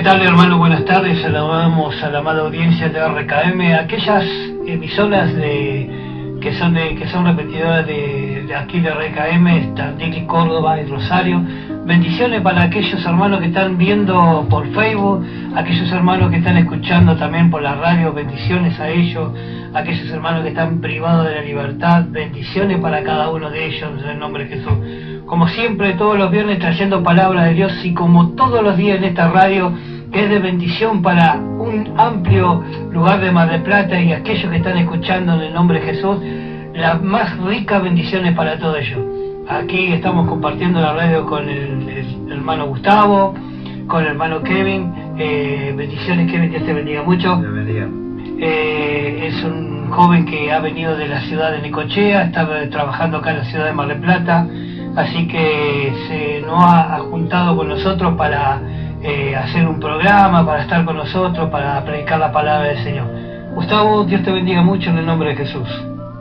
tal, hermano? Buenas tardes. Saludamos a la amada audiencia de RKM, aquellas emisoras que son repetidoras de aquí de RKM, Tandil, Córdoba y Rosario. Bendiciones para aquellos hermanos que están viendo por Facebook, aquellos hermanos que están escuchando también por la radio, bendiciones a ellos, aquellos hermanos que están privados de la libertad, bendiciones para cada uno de ellos en el nombre de Jesús. Como siempre, todos los viernes trayendo palabra de Dios, y como todos los días en esta radio, que es de bendición para un amplio lugar de Mar del Plata y aquellos que están escuchando en el nombre de Jesús, las más ricas bendiciones para todos ellos. Aquí estamos compartiendo la radio con el hermano Gustavo, con el hermano Kevin. Bendiciones, Kevin, Dios te bendiga mucho. Dios bendiga. Es un joven que ha venido de la ciudad de Necochea, está trabajando acá en la ciudad de Mar del Plata, así que nos ha juntado con nosotros para hacer un programa, para estar con nosotros, para predicar la palabra del Señor. Gustavo, Dios te bendiga mucho en el nombre de Jesús.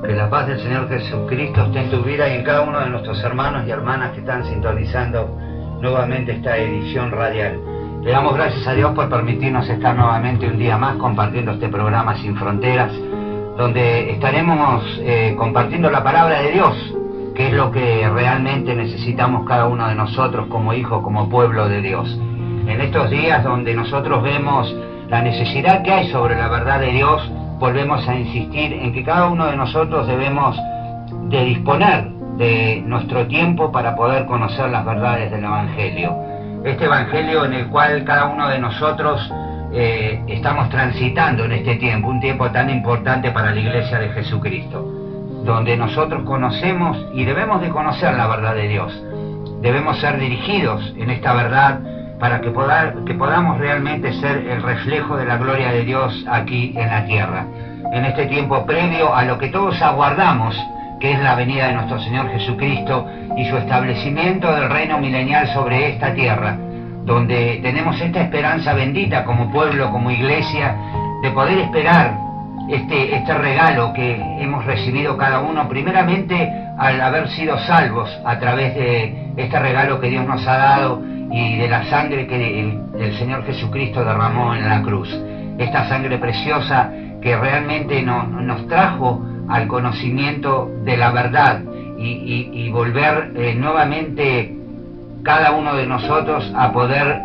Que la paz del Señor Jesucristo esté en tu vida y en cada uno de nuestros hermanos y hermanas que están sintonizando nuevamente esta edición radial. Le damos gracias a Dios por permitirnos estar nuevamente un día más compartiendo este programa Sin Fronteras, donde estaremos compartiendo la palabra de Dios, que es lo que realmente necesitamos cada uno de nosotros como hijos, como pueblo de Dios. En estos días donde nosotros vemos la necesidad que hay sobre la verdad de Dios, volvemos a insistir en que cada uno de nosotros debemos de disponer de nuestro tiempo para poder conocer las verdades del Evangelio. Este Evangelio en el cual cada uno de nosotros estamos transitando en este tiempo, un tiempo tan importante para la Iglesia de Jesucristo, donde nosotros conocemos y debemos de conocer la verdad de Dios. Debemos ser dirigidos en esta verdad para que podamos realmente ser el reflejo de la gloria de Dios aquí en la tierra. En este tiempo previo a lo que todos aguardamos, que es la venida de nuestro Señor Jesucristo y su establecimiento del reino milenial sobre esta tierra, donde tenemos esta esperanza bendita como pueblo, como iglesia, de poder esperar este regalo que hemos recibido cada uno, primeramente al haber sido salvos a través de este regalo que Dios nos ha dado y de la sangre que el Señor Jesucristo derramó en la cruz. Esta sangre preciosa que realmente nos trajo al conocimiento de la verdad y volver nuevamente cada uno de nosotros a poder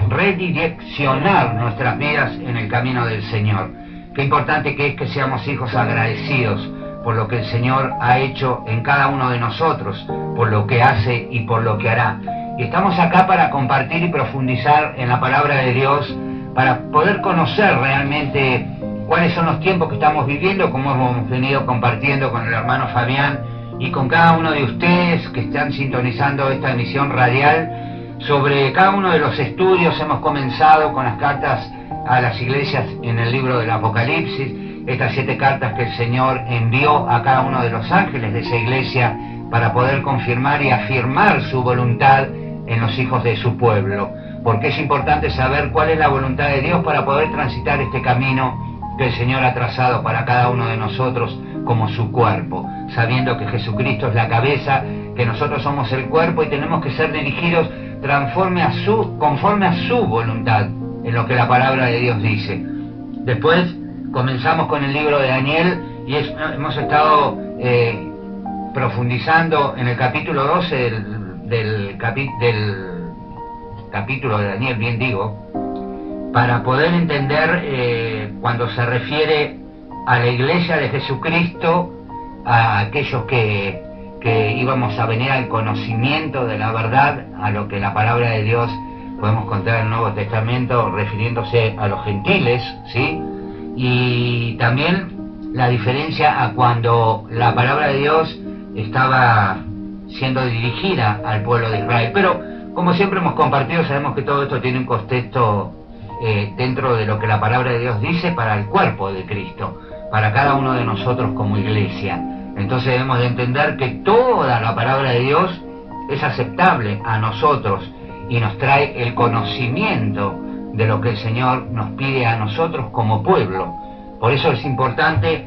redireccionar nuestras vidas en el camino del Señor. Qué importante que es que seamos hijos agradecidos por lo que el Señor ha hecho en cada uno de nosotros, por lo que hace y por lo que hará. Y estamos acá para compartir y profundizar en la palabra de Dios, para poder conocer realmente cuáles son los tiempos que estamos viviendo, como hemos venido compartiendo con el hermano Fabián y con cada uno de ustedes que están sintonizando esta emisión radial. Sobre cada uno de los estudios hemos comenzado con las cartas a las iglesias en el libro del Apocalipsis, estas 7 cartas que el Señor envió a cada uno de los ángeles de esa iglesia para poder confirmar y afirmar su voluntad en los hijos de su pueblo, porque es importante saber cuál es la voluntad de Dios para poder transitar este camino que el Señor ha trazado para cada uno de nosotros como su cuerpo, sabiendo que Jesucristo es la cabeza, que nosotros somos el cuerpo y tenemos que ser dirigidos conforme a su voluntad, en lo que la palabra de Dios dice. Después comenzamos con el libro de Daniel y hemos estado profundizando en el capítulo 12 del capítulo de Daniel, bien digo, para poder entender cuando se refiere a la iglesia de Jesucristo, a aquellos que íbamos a venir al conocimiento de la verdad, a lo que la palabra de Dios podemos contar en el Nuevo Testamento refiriéndose a los gentiles, ¿sí? Y también la diferencia a cuando la palabra de Dios estaba siendo dirigida al pueblo de Israel. Pero como siempre hemos compartido, sabemos que todo esto tiene un contexto dentro de lo que la palabra de Dios dice para el cuerpo de Cristo, para cada uno de nosotros como iglesia. Entonces debemos de entender que toda la palabra de Dios es aceptable a nosotros y nos trae el conocimiento de lo que el Señor nos pide a nosotros como pueblo. Por eso es importante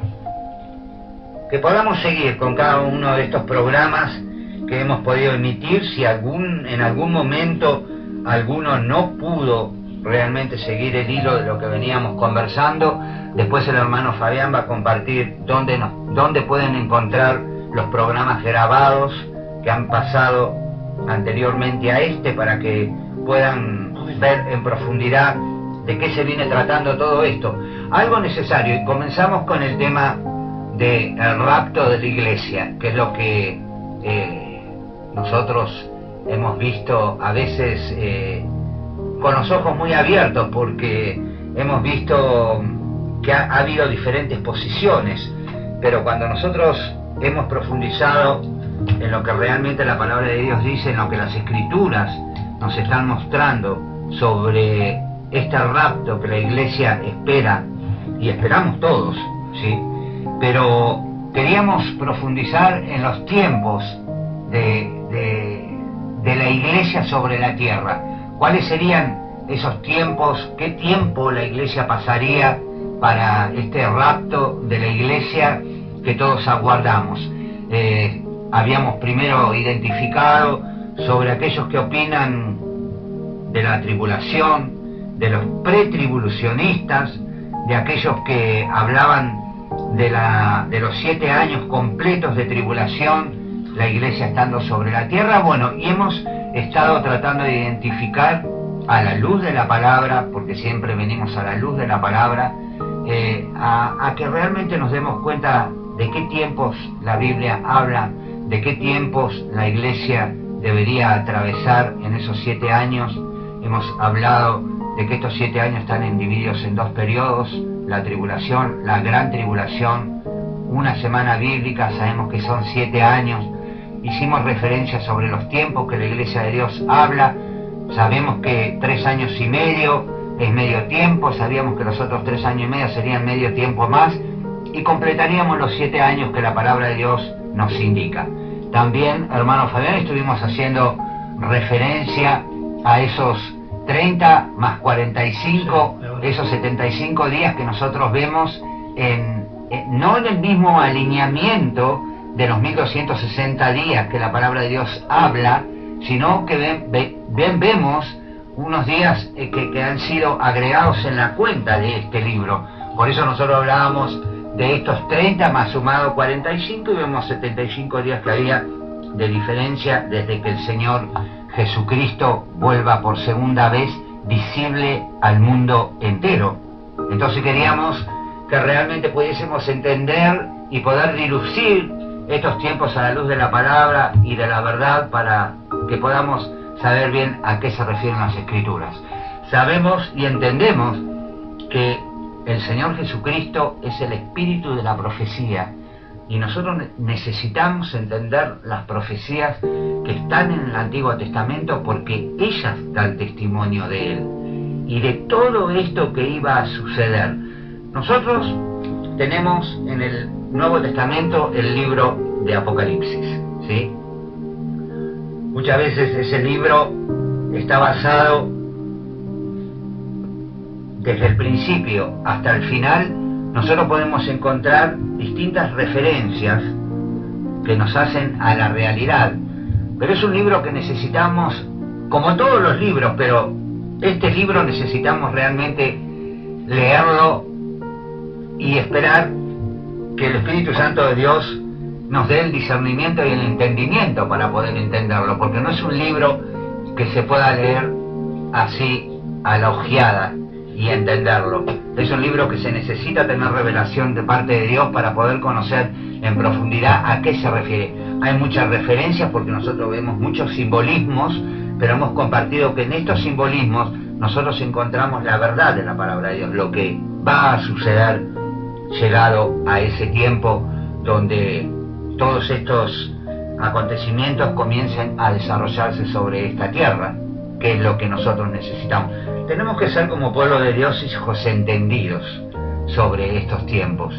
que podamos seguir con cada uno de estos programas que hemos podido emitir. Si en algún momento alguno no pudo realmente seguir el hilo de lo que veníamos conversando, después el hermano Fabián va a compartir dónde pueden encontrar los programas grabados que han pasado anteriormente a este, para que puedan ver en profundidad de qué se viene tratando todo esto. Algo necesario, y comenzamos con el tema del rapto de la iglesia, que es lo que nosotros hemos visto a veces con los ojos muy abiertos, porque hemos visto que ha habido diferentes posiciones, pero cuando nosotros hemos profundizado en lo que realmente la palabra de Dios dice, en lo que las escrituras nos están mostrando sobre este rapto que la iglesia espera, y esperamos todos, ¿sí? Pero queríamos profundizar en los tiempos de la iglesia sobre la tierra. ¿Cuáles serían esos tiempos? ¿Qué tiempo la iglesia pasaría para este rapto de la iglesia que todos aguardamos? Habíamos primero identificado sobre aquellos que opinan de la tribulación, de los pretribulacionistas, de aquellos que hablaban de los 7 años completos de tribulación, la iglesia estando sobre la tierra. Bueno, y hemos estado tratando de identificar a la luz de la palabra, porque siempre venimos a la luz de la palabra, a que realmente nos demos cuenta de qué tiempos la Biblia habla, de qué tiempos la iglesia debería atravesar en esos 7 años. Hemos hablado de que estos 7 años están divididos en 2 periodos: la tribulación, la gran tribulación, una semana bíblica, sabemos que son 7 años. Hicimos referencia sobre los tiempos que la iglesia de Dios habla. Sabemos que 3 años y medio es medio tiempo, sabíamos que los otros 3 años y medio serían medio tiempo más, y completaríamos los 7 años que la palabra de Dios nos indica. También, hermano Fabián, estuvimos haciendo referencia a esos 30 más 45, esos 75 días que nosotros vemos no en el mismo alineamiento de los 1260 días que la palabra de Dios habla, sino que vemos unos días que han sido agregados en la cuenta de este libro. Por eso nosotros hablábamos de estos 30 más sumado 45, y vemos 75 días que había de diferencia desde que el Señor Jesucristo vuelva por segunda vez visible al mundo entero. Entonces queríamos que realmente pudiésemos entender y poder dilucir estos tiempos a la luz de la palabra y de la verdad, para que podamos saber bien a qué se refieren las escrituras. Sabemos y entendemos que el Señor Jesucristo es el espíritu de la profecía, y nosotros necesitamos entender las profecías que están en el Antiguo Testamento, porque ellas dan testimonio de Él y de todo esto que iba a suceder. Nosotros tenemos en el Nuevo Testamento el libro de Apocalipsis, ¿sí? Muchas veces ese libro está basado desde el principio hasta el final. Nosotros podemos encontrar distintas referencias que nos hacen a la realidad, pero es un libro que necesitamos, como todos los libros, pero este libro necesitamos realmente leerlo y esperar que el Espíritu Santo de Dios nos dé el discernimiento y el entendimiento para poder entenderlo, porque no es un libro que se pueda leer así a la ojeada y entenderlo. Es un libro que se necesita tener revelación de parte de Dios para poder conocer en profundidad a qué se refiere. Hay muchas referencias porque nosotros vemos muchos simbolismos, pero hemos compartido que en estos simbolismos nosotros encontramos la verdad de la palabra de Dios, lo que va a suceder llegado a ese tiempo donde todos estos acontecimientos comiencen a desarrollarse sobre esta tierra, que es lo que nosotros necesitamos. Tenemos que ser como pueblo de Dios hijos entendidos sobre estos tiempos.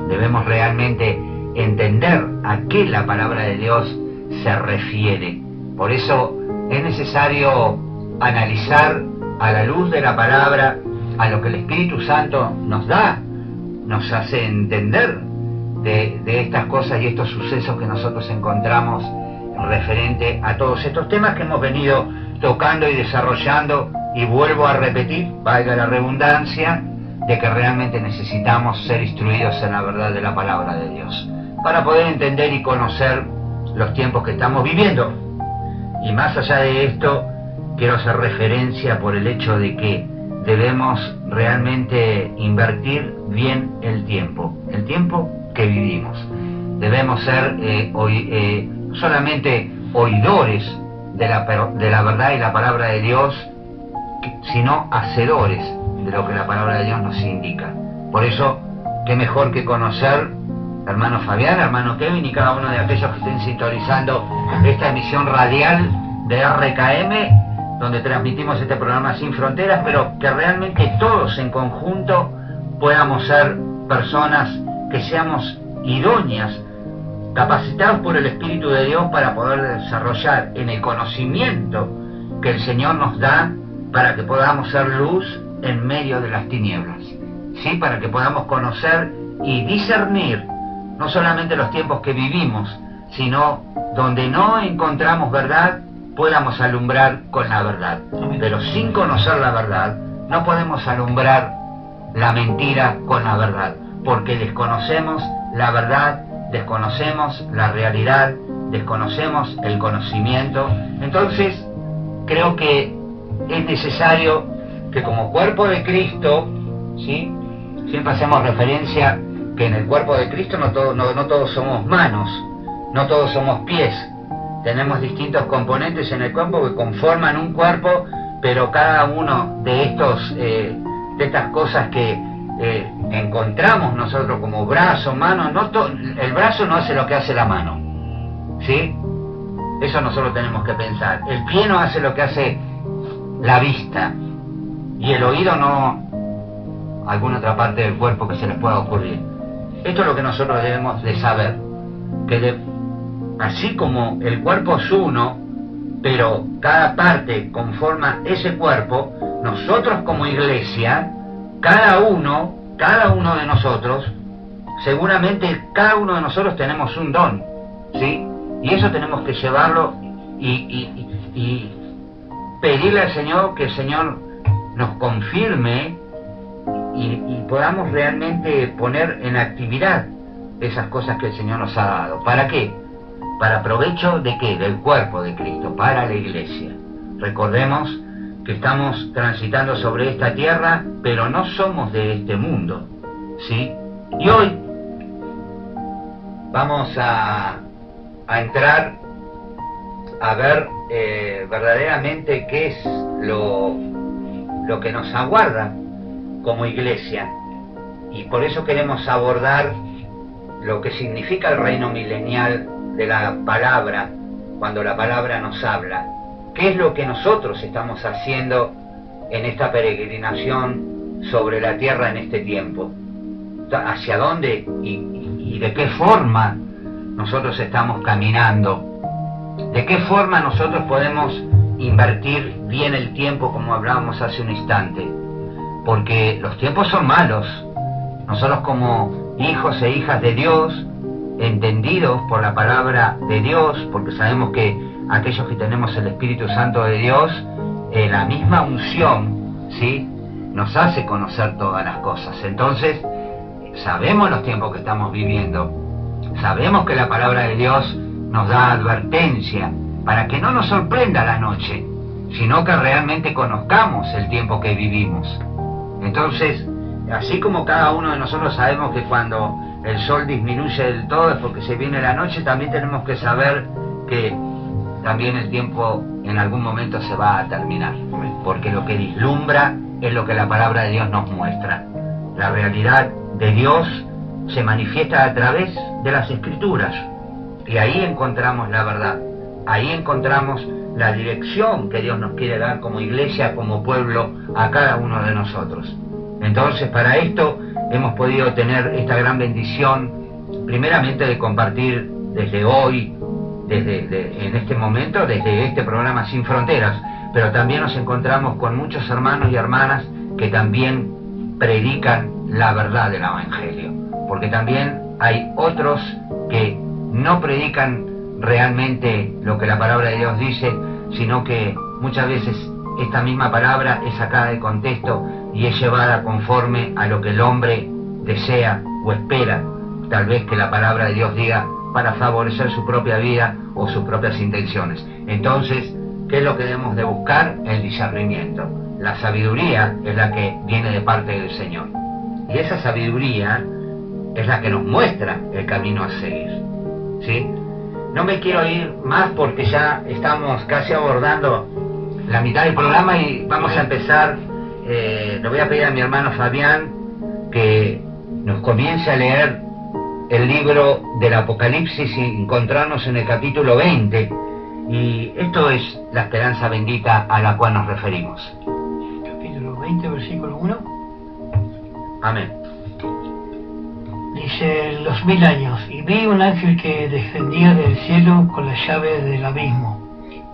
Debemos realmente entender a qué la palabra de Dios se refiere. Por eso es necesario analizar a la luz de la palabra a lo que el Espíritu Santo nos da, nos hace entender de estas cosas y estos sucesos que nosotros encontramos referente a todos estos temas que hemos venido tocando y desarrollando, y vuelvo a repetir, valga la redundancia, de que realmente necesitamos ser instruidos en la verdad de la palabra de Dios, para poder entender y conocer los tiempos que estamos viviendo. Y más allá de esto, quiero hacer referencia por el hecho de que debemos realmente invertir bien el tiempo que vivimos. Debemos ser solamente oidores de la verdad y la palabra de Dios, sino hacedores de lo que la palabra de Dios nos indica. Por eso, qué mejor que conocer, hermano Fabián, hermano Kevin y cada uno de aquellos que estén sintonizando esta emisión radial de RKM, donde transmitimos este programa Sin Fronteras, pero que realmente todos en conjunto podamos ser personas que seamos idóneas, capacitados por el Espíritu de Dios para poder desarrollar en el conocimiento que el Señor nos da, para que podamos ser luz en medio de las tinieblas, ¿sí? Para que podamos conocer y discernir no solamente los tiempos que vivimos, sino donde no encontramos verdad, podamos alumbrar con la verdad. Pero sin conocer la verdad, no podemos alumbrar la mentira con la verdad, porque desconocemos la verdad, desconocemos la realidad, desconocemos el conocimiento. Entonces, creo que es necesario que como cuerpo de Cristo, ¿sí? Siempre hacemos referencia que en el cuerpo de Cristo no todos somos manos, no todos somos pies. Tenemos distintos componentes en el cuerpo que conforman un cuerpo, pero cada uno de estas cosas que encontramos nosotros como brazo, mano, el brazo no hace lo que hace la mano, ¿sí? Eso nosotros tenemos que pensar. El pie no hace lo que hace la vista, y el oído no alguna otra parte del cuerpo que se les pueda ocurrir. Esto es lo que nosotros debemos de saber, que así como el cuerpo es uno, pero cada parte conforma ese cuerpo, nosotros como iglesia, cada uno de nosotros, seguramente cada uno de nosotros tenemos un don, ¿sí? Y eso tenemos que llevarlo y pedirle al Señor que el Señor nos confirme y podamos realmente poner en actividad esas cosas que el Señor nos ha dado. ¿Para qué? ¿Para provecho de qué? Del cuerpo de Cristo, para la iglesia. Recordemos que estamos transitando sobre esta tierra, pero no somos de este mundo, ¿sí? Y hoy vamos a entrar a ver verdaderamente qué es lo que nos aguarda como iglesia, y por eso queremos abordar lo que significa el reino milenial de la palabra, cuando la palabra nos habla. ¿Qué es lo que nosotros estamos haciendo en esta peregrinación sobre la tierra en este tiempo? ¿Hacia dónde y de qué forma nosotros estamos caminando? ¿De qué forma nosotros podemos invertir bien el tiempo, como hablábamos hace un instante? Porque los tiempos son malos. Nosotros como hijos e hijas de Dios, entendidos por la palabra de Dios, porque sabemos que aquellos que tenemos el Espíritu Santo de Dios, la misma unción, ¿sí?, nos hace conocer todas las cosas. Entonces, sabemos los tiempos que estamos viviendo, sabemos que la palabra de Dios nos da advertencia para que no nos sorprenda la noche, sino que realmente conozcamos el tiempo que vivimos. Entonces, así como cada uno de nosotros sabemos que cuando el sol disminuye del todo es porque se viene la noche, también tenemos que saber que también el tiempo en algún momento se va a terminar, porque lo que vislumbra es lo que la palabra de Dios nos muestra. La realidad de Dios se manifiesta a través de las Escrituras, y ahí encontramos la verdad, ahí encontramos la dirección que Dios nos quiere dar como iglesia, como pueblo, a cada uno de nosotros. Entonces, para esto hemos podido tener esta gran bendición, primeramente de compartir desde hoy, en este momento, desde este programa Sin Fronteras, pero también nos encontramos con muchos hermanos y hermanas que también predican la verdad del Evangelio, porque también hay otros que no predican realmente lo que la palabra de Dios dice, sino que muchas veces esta misma palabra es sacada de contexto y es llevada conforme a lo que el hombre desea o espera, tal vez que la palabra de Dios diga, para favorecer su propia vida o sus propias intenciones. Entonces, ¿qué es lo que debemos de buscar? El discernimiento. La sabiduría es la que viene de parte del Señor. Y esa sabiduría es la que nos muestra el camino a seguir, ¿sí? No me quiero ir más porque ya estamos casi abordando la mitad del programa y vamos a empezar. Le voy a pedir a mi hermano Fabián que nos comience a leer el libro del Apocalipsis y encontrarnos en el capítulo 20. Y esto es la esperanza bendita a la cual nos referimos. Capítulo 20, versículo 1. Amén. Dice, los 1000 años, y vi un ángel que descendía del cielo con las llaves del abismo,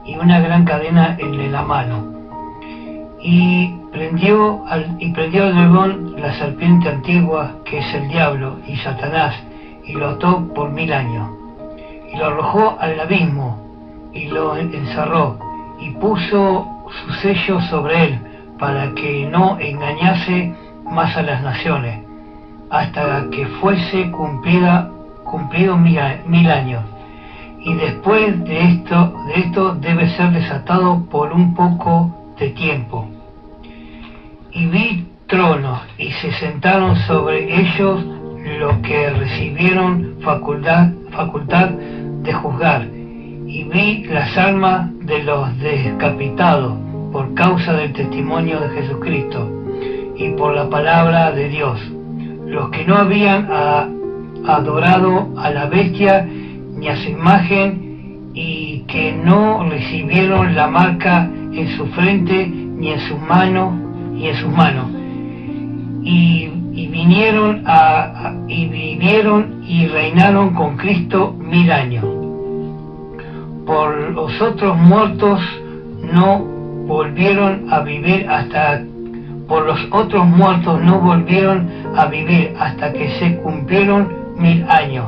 y una gran cadena en la mano. Y prendió al dragón, la serpiente antigua, que es el diablo y Satanás, y lo ató por 1000 años. Y lo arrojó al abismo, y lo encerró, y puso su sello sobre él, para que no engañase más a las naciones, hasta que fuese cumplido 1000 años. Y después de esto debe ser desatado por un poco de tiempo. Y vi tronos, y se sentaron sobre ellos los que recibieron facultad de juzgar. Y vi las almas de los decapitados por causa del testimonio de Jesucristo y por la palabra de Dios, los que no habían adorado a la bestia ni a su imagen, y que no recibieron la marca en su frente ni en sus manos, y vinieron y vivieron y reinaron con Cristo 1000 años. Por los otros muertos no volvieron a vivir hasta que se cumplieron 1000 años.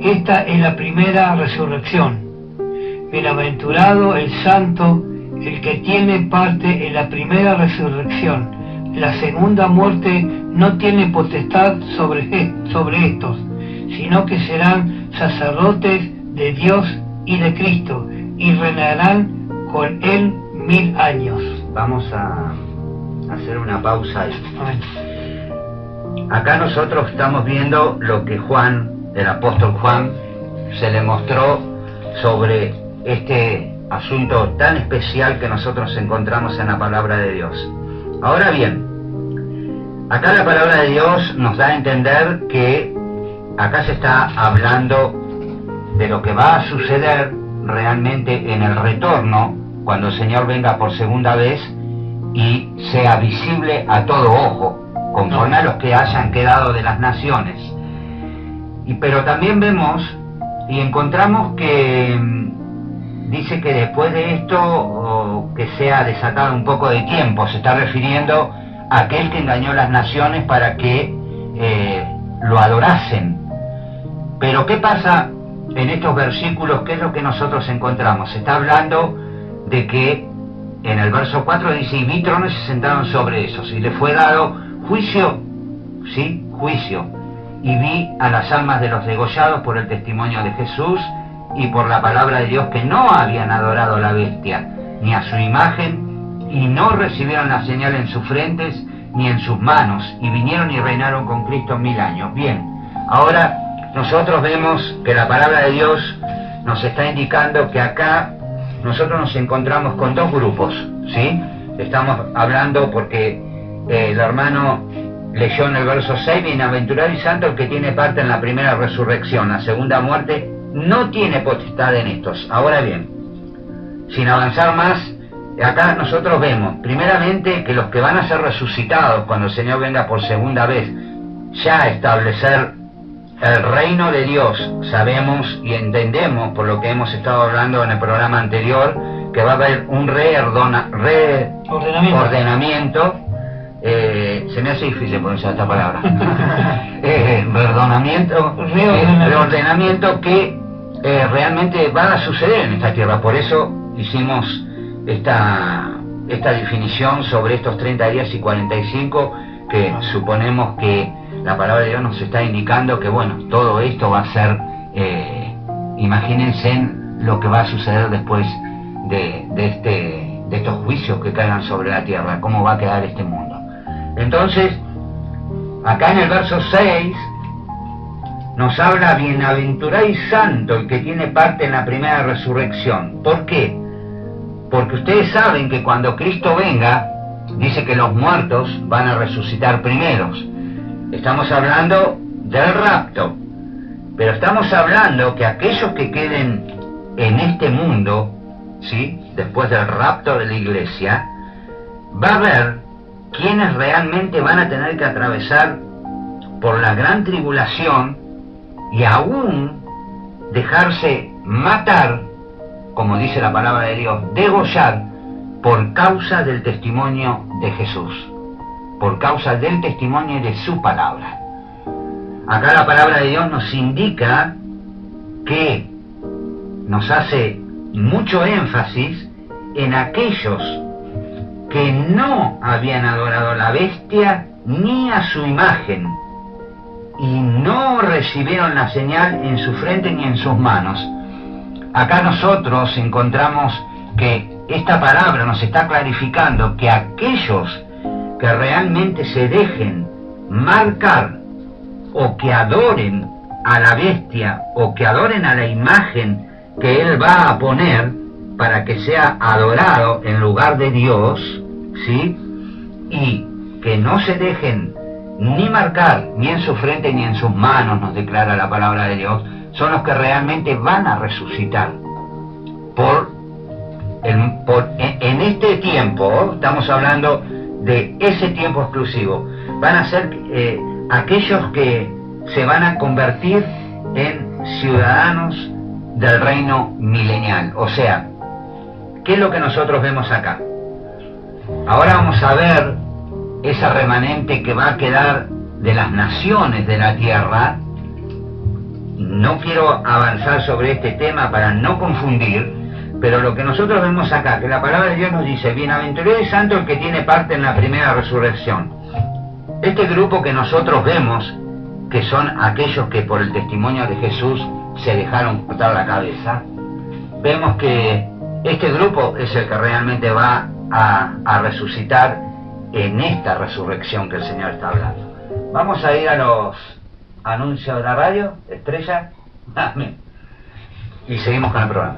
Esta es la primera resurrección. Bienaventurado el santo, el que tiene parte en la primera resurrección. La segunda muerte no tiene potestad sobre estos, sino que serán sacerdotes de Dios y de Cristo, y reinarán con él 1000 años. Vamos a hacer una pausa ahí. Amén. Acá nosotros estamos viendo lo que Juan, el apóstol Juan, se le mostró sobre este asunto tan especial que nosotros encontramos en la palabra de Dios. Ahora bien, acá la palabra de Dios nos da a entender que acá se está hablando de lo que va a suceder realmente en el retorno, cuando el Señor venga por segunda vez y sea visible a todo ojo, conforme a los que hayan quedado de las naciones. Pero también vemos y encontramos que dice que después de esto que sea desatado un poco de tiempo. Se está refiriendo a aquel que engañó las naciones para que lo adorasen. Pero ¿qué pasa en estos versículos? ¿Qué es lo que nosotros encontramos? Se está hablando de que en el verso 4 dice, y vi tronos y se sentaron sobre esos, y le fue dado juicio, ¿sí? Juicio. Y vi a las almas de los degollados por el testimonio de Jesús y por la palabra de Dios, que no habían adorado a la bestia, ni a su imagen, y no recibieron la señal en sus frentes, ni en sus manos, y vinieron y reinaron con Cristo 1000 años. Bien, ahora nosotros vemos que la palabra de Dios nos está indicando que acá nosotros nos encontramos con dos grupos, ¿sí? Estamos hablando porque el hermano leyó en el verso 6, bienaventurado y santo el que tiene parte en la primera resurrección, la segunda muerte no tiene potestad en estos. Ahora bien, sin avanzar más, acá nosotros vemos, primeramente, que los que van a ser resucitados cuando el Señor venga por segunda vez, ya establecer el reino de Dios. Sabemos y entendemos, por lo que hemos estado hablando en el programa anterior, que va a haber un reordenamiento. Se me hace difícil pronunciar esta palabra. Reordenamiento que realmente van a suceder en esta tierra. Por eso hicimos esta definición sobre estos 30 días y 45, que suponemos que la palabra de Dios nos está indicando que, bueno, todo esto va a ser, imagínense lo que va a suceder después de estos juicios que caigan sobre la tierra, cómo va a quedar este mundo. Entonces, acá en el verso 6 nos habla: bienaventurado y santo el que tiene parte en la primera resurrección. ¿Por qué? Porque ustedes saben que cuando Cristo venga, dice que los muertos van a resucitar primeros. Estamos hablando del rapto, pero estamos hablando que aquellos que queden en este mundo, ¿sí?, después del rapto de la iglesia, va a haber quienes realmente van a tener que atravesar por la gran tribulación y aún dejarse matar, como dice la palabra de Dios, degollar, por causa del testimonio de Jesús, por causa del testimonio de su palabra. Acá la palabra de Dios nos indica que nos hace mucho énfasis en aquellos que no habían adorado a la bestia ni a su imagen y no recibieron la señal en su frente ni en sus manos. Acá nosotros encontramos que esta palabra nos está clarificando que aquellos que realmente se dejen marcar o que adoren a la bestia o que adoren a la imagen que él va a poner para que sea adorado en lugar de Dios, ¿sí?, y que no se dejen ni marcar ni en su frente ni en sus manos, nos declara la palabra de Dios, son los que realmente van a resucitar en este tiempo. Estamos hablando de ese tiempo exclusivo. Van a ser aquellos que se van a convertir en ciudadanos del reino milenial. O sea, ¿qué es lo que nosotros vemos acá? Ahora vamos a ver esa remanente que va a quedar de las naciones de la tierra. No quiero avanzar sobre este tema para no confundir, pero lo que nosotros vemos acá, que la palabra de Dios nos dice: bienaventurado y santo el que tiene parte en la primera resurrección. Este grupo que nosotros vemos, que son aquellos que por el testimonio de Jesús se dejaron cortar la cabeza, vemos que este grupo es el que realmente va a resucitar en esta resurrección que el Señor está hablando. Vamos a ir a los anuncios de la radio, Estrella. Amén. Y seguimos con el programa.